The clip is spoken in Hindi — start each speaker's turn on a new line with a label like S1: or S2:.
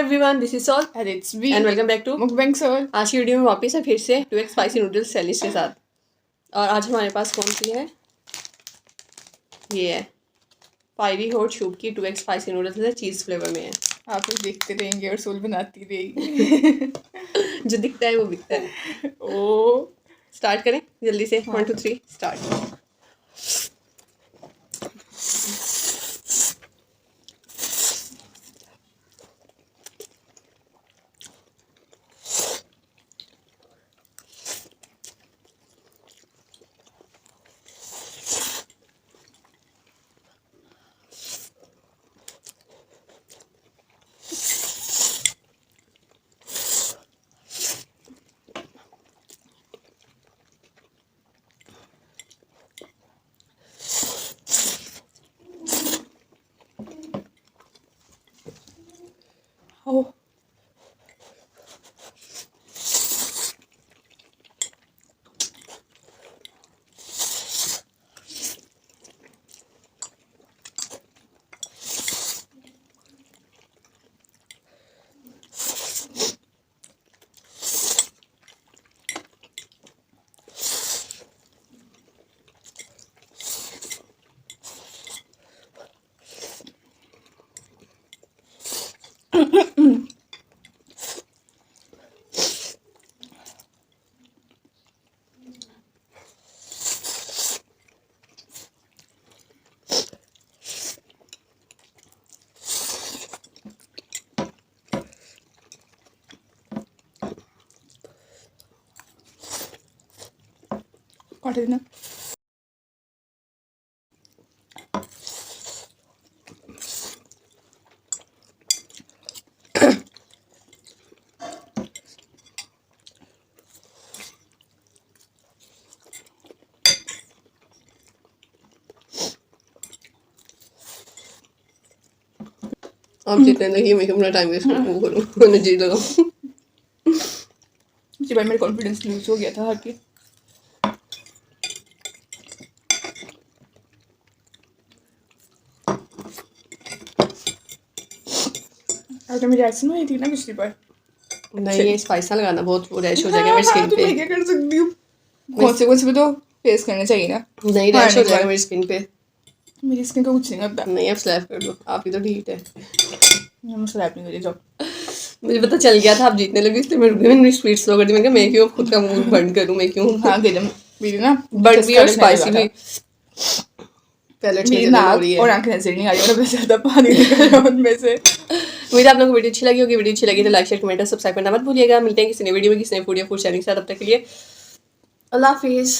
S1: Everyone, this is soul
S2: And it's me,
S1: and welcome back to
S2: Mukbang soul.
S1: आज की वीडियो में वापस है फिर से 2x स्पाइसी नूडल्स चैलेंज के साथ। और आज हमारे पास कौन सी है? ये है फायरी हॉट शूप की 2x स्पाइसी नूडल्स है, चीज़ फ्लेवर में है।
S2: आप लोग देखते रहेंगे और सोल बनाती रहेगी।
S1: जो दिखता है वो बिकता है।
S2: ओ
S1: स्टार्ट करें जल्दी से।
S2: हाँ।
S1: 1 2 3 स्टार्ट।
S2: ओ काट देना।
S1: आप जितने देखिए मैं अपना टाइम वेस्ट करूँ मैंने जीत लगा।
S2: जी भाई मेरा कॉन्फिडेंस लूज हो गया था हार के। अगर मेरी एक्शन हुई थी ना पिछली बार।
S1: नहीं, ये स्पाइसा लगाना बहुत रैश हो जाएगा मेरी स्किन
S2: तो
S1: पे।
S2: मैं क्या कर सकती हूँ? कॉन्सिक्वेंस भी तो फेस करना चाहिए ना।
S1: नहीं,
S2: हाँ,
S1: रैश हो
S2: नहीं,
S1: जाएगा
S2: बार।
S1: मेरी स्किन पे।
S2: मेरी स्किन का कुछ नहीं होता।
S1: नहीं, आप स्लैप कर दो, आप ही तो ढीठ है।
S2: मैं स्लैप नहीं करी जाओ।
S1: मुझे पता चल गया था आप जीतने लगे, इसलिए मैं रुक गई। मैंने स्पीड स्लो कर दी। मैंने कहा मैं क्यों खुद का मूड बंद करूं, मैं क्यों।
S2: हाँ गरम मेरी ना
S1: बट भी और स्पाइसी भी पैलेट्स में
S2: मेरी
S1: जलन हो
S2: नाक
S1: रही
S2: और
S1: है।
S2: आंखें नजर नहीं आ रही और बहुत ज्यादा पानी निकल रहा है उनमें से।
S1: उम्मीद है आप लोगों को वीडियो अच्छी लगी होगी। वीडियो अच्छी लगी तो लाइक शेयर कमेंट और सब्सक्राइब करना मत भूलिएगा। मिलते हैं किसी नई वीडियो में किसी नई फूड या फूड शेयरिंग के साथ। तब तक के लिए अल्लाह हाफिज़।